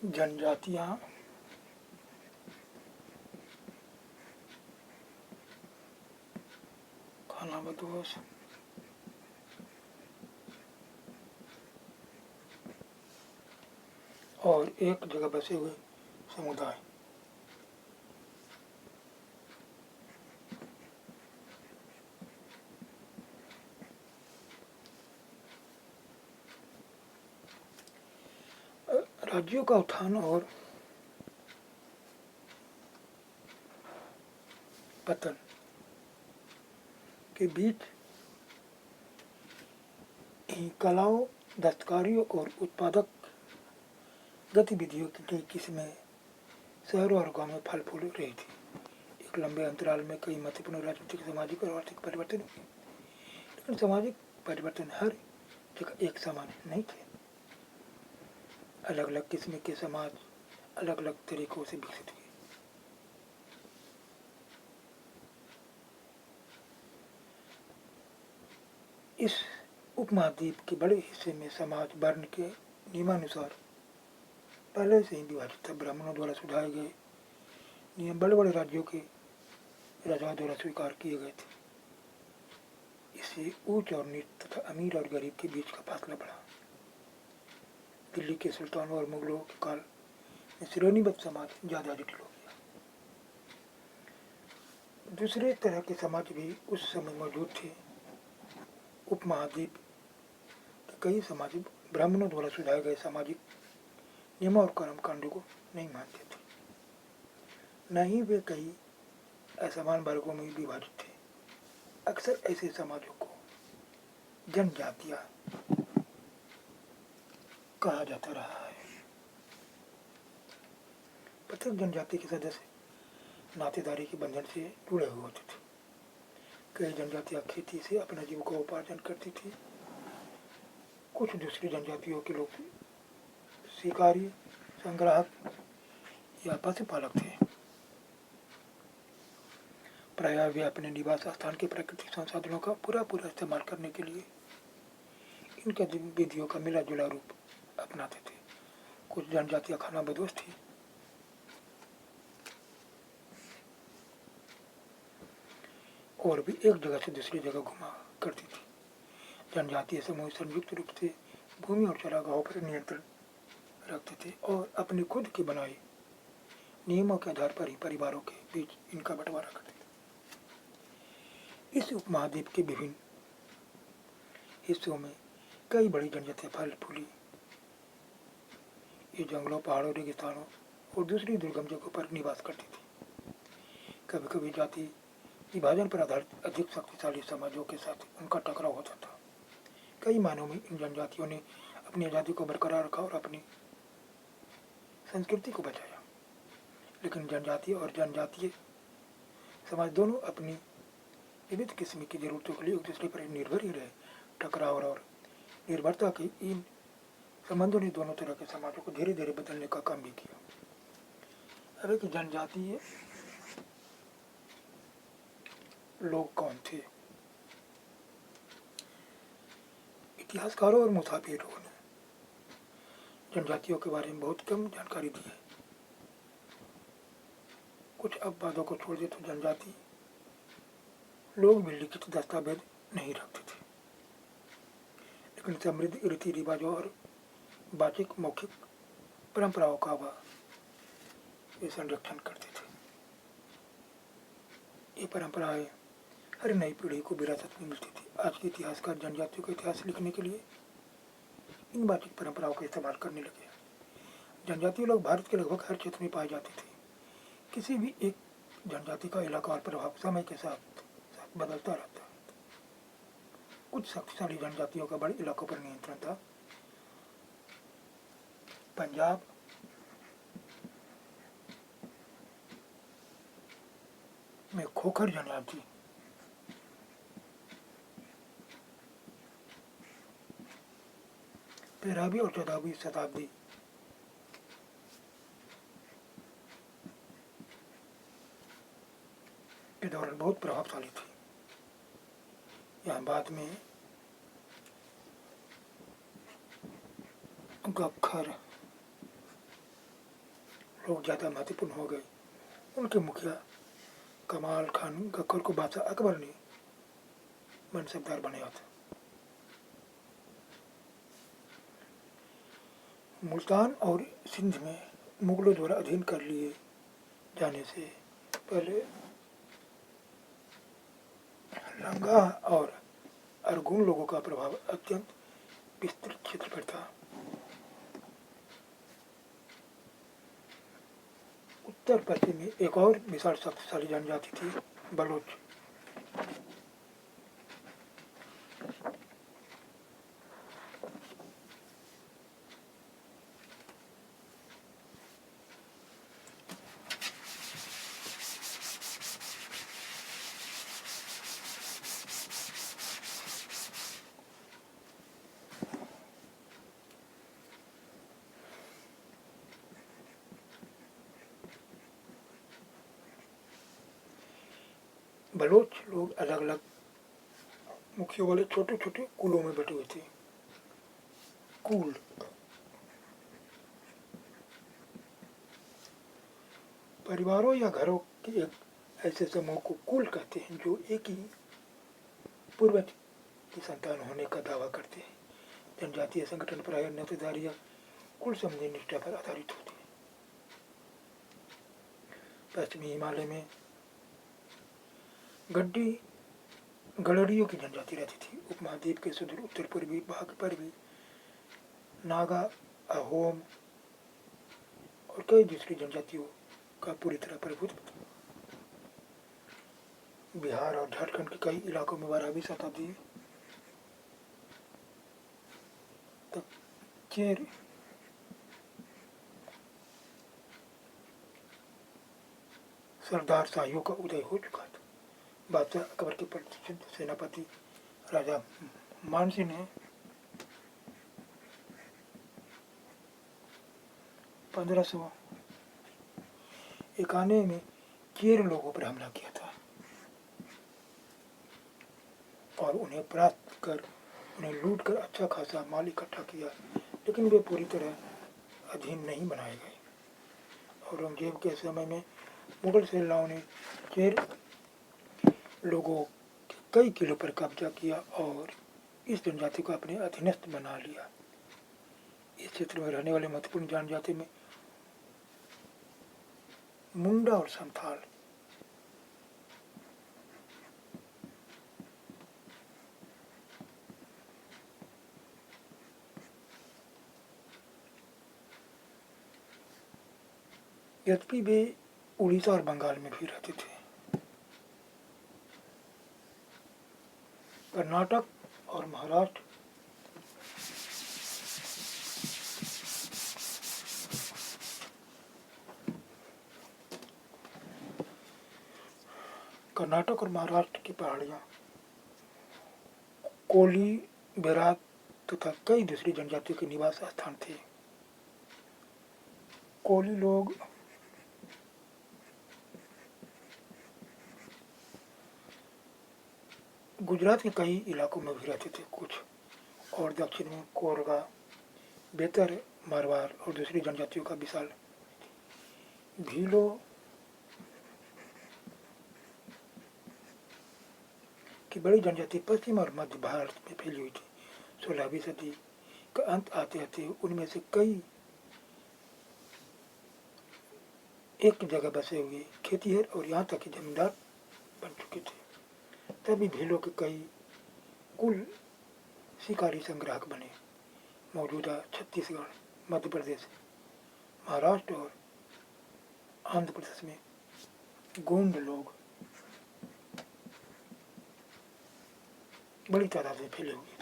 जनजातियाँ खानाबदोश और एक जगह बसे हुए समुदाय। राज्यों का उत्थान और पतन के बीच ही कलाओं, दस्तकारियों और उत्पादक गतिविधियों की कई किस्में शहरों और गांवों में फल फूल रही थी। एक लंबे अंतराल में कई महत्वपूर्ण राजनीतिक, सामाजिक और आर्थिक परिवर्तन हुए, लेकिन सामाजिक परिवर्तन हर जगह एक समान नहीं थे। अलग अलग किस्म के समाज अलग अलग तरीकों से विकसित हुए। इस उपमहाद्वीप के बड़े हिस्से में समाज वर्ण के नियमानुसार पहले से ही विभाजित था। ब्राह्मणों द्वारा सुझाए गए नियम बड़े बड़े राज्यों के राजाओं द्वारा स्वीकार किए गए थे। इससे ऊंच और नीच तथा अमीर और गरीब के बीच का फासला बढ़ा। दिल्ली के सुल्तानों और मुगलों के काल में श्रेणीबद्ध समाज ज्यादा जटिल हो गया। दूसरे तरह के समाज भी उस समय मौजूद थे। उपमहाद्वीप के कई समाज ब्राह्मणों द्वारा सुझाए गए सामाजिक नियमों और कर्म कांडों को नहीं मानते थे, न ही वे कई असमान वर्गों में विभाजित थे। अक्सर ऐसे समाजों को जनजातियां कहा जाता रहा है। प्रत्येक जनजाति के सदस्य नातेदारी के बंधन से जुड़े हुए होते थे। कई जनजातियां खेती से अपना जीविकोपार्जन करती थी। कुछ दूसरी जनजातियों के लोग शिकारी, संग्राहक या पशुपालक थे। प्रायः वे अपने निवास स्थान के प्राकृतिक संसाधनों का पूरा इस्तेमाल करने के लिए इन गतिविधियों का मिला जुला रूप अपनाते थे। कुछ जनजातियां खानाबदोश थी। और भी एक जगह से दूसरी जगह घुमा करती थी। जनजातीय समूह संयुक्त रूप से भूमि और चरागाहों पर नियंत्रण रखते थे और अपने खुद के बनाए नियमों के आधार पर ही परिवारों के बीच इनका बंटवारा करते थे। इस उपमहाद्वीप के विभिन्न हिस्सों में कई बड़ी जनजातियां फल फूली। ये जंगलों, पहाड़ों, रेगिस्तानों और दूसरी दुर्गम जगहों पर निवास करती थी। कभी कभी जाति विभाजन पर आधारित अधिक शक्तिशाली समाजों के साथ उनका टकराव होता था। कई मायनों में इन जनजातियों ने अपनी आज़ादी को बरकरार रखा और अपनी संस्कृति को बचाया। लेकिन जनजातीय और जनजातीय समाज दोनों अपनी विविध किस्म की जरूरतों के लिए एक दूसरे पर निर्भर ही रहे। टकराव और निर्भरता के इन संबंधों ने दोनों तरह के समाजों को धीरे धीरे बदलने का काम भी किया। अब एक जनजातीय लोग कौन थे? इतिहासकारों और मुसाफिरों ने जनजातियों के बारे में बहुत कम जानकारी दी है। कुछ अपवादों को छोड़ दे तो जनजाति लोग भी लिखित दस्तावेज नहीं रखते थे, लेकिन समृद्ध रीति रिवाजों और वाचिक मौखिक परंपराओं का वह संरक्षण करते थे। ये परंपराएं हर नई पीढ़ी को विरासत में मिलती थी। आज के इतिहासकार जनजातियों का इतिहास लिखने के लिए इन वाचिक परंपराओं का इस्तेमाल करने लगे। जनजातीय लोग भारत के लगभग हर क्षेत्र में पाए जाते थे। किसी भी एक जनजाति का इलाका और प्रभाव समय के साथ बदलता रहता। कुछ शक्तिशाली जनजातियों का बड़े इलाकों पर नियंत्रण था। पंजाब, में खोखर जनजाति तेरहवीं और 14वीं शताब्दी के दौरान बहुत प्रभावशाली थी। यहाँ बाद में गख्खर, लोग ज़्यादा महत्वपूर्ण हो गए। उनके मुखिया कमाल खान गक्कर को बादशाह अकबर ने मनसबदार बनाया था। मुल्तान और सिंध में मुगलों द्वारा अधीन कर लिए जाने से पहले लंगा और अरगुन लोगों का प्रभाव अत्यंत विस्तृत क्षेत्र पर था। उत्तर पश्चिम में एक और विशाल शक्तिशाली जनजाति थी, बलोच। बलोच लोग अलग अलग मुखियों वाले छोटे छोटे कुलों में बटे हुए थे। कुल परिवारों या घरों के एक ऐसे समूह को कुल कहते हैं जो एक ही पूर्वज की संतान होने का दावा करते हैं। जनजातीय संगठन प्रायः नातेदारी या कुल संबंधी निष्ठा पर आधारित होते हैं। पश्चिमी हिमालय में गडरियों की जनजाति रहती थी। उपमहाद्वीप के सुदूर उत्तर पूर्वी भाग पर भी नागा, अहोम और कई दूसरी जनजातियों का पूरी तरह प्रभुत्व था। बिहार और झारखंड के कई इलाकों में 12वीं शताब्दी तक चेर सरदार शाहियों का उदय हो चुका था। बादशाह अकबर के प्रतिष्ठित सेनापति राजा मानसिंह ने 1591 में चेर लोगों पर हमला किया था और उन्हें परास्त कर उन्हें लूट कर अच्छा खासा माल इकट्ठा किया, लेकिन वे पूरी तरह अधीन नहीं बनाए गए। औरंगजेब के समय में मुगल सेनाओं ने चेर लोगों के कई किलों पर कब्जा किया और इस जनजाति को अपने अधीनस्थ बना लिया। इस क्षेत्र में रहने वाले महत्वपूर्ण जनजाति में मुंडा और संथाल। यद्यपि वे उड़ीसा और बंगाल में भी रहते थे। कर्नाटक और महाराष्ट्र की पहाड़ियाँ, कोली, बेरात तथा कई दूसरी जनजातियों के निवास स्थान थे। कोली लोग गुजरात के कई इलाकों में भी रहते थे कुछ, और दक्षिण में कोरगा, बेतर, मारवाड़ और दूसरी जनजातियों का विशाल। भीलों की बड़ी जनजाति पश्चिम और मध्य भारत में फैली हुई थी। 16वीं सदी का अंत आते आते उनमें से कई एक जगह बसे हुए खेतीहर और यहाँ तक कि जमींदार बन चुके थे। तभी भीलों के कई कुल शिकारी संग्राहक बने। मौजूदा छत्तीसगढ़, मध्य प्रदेश, महाराष्ट्र और आंध्र प्रदेश में गोंड लोग बड़ी तादाद में फैले हुए।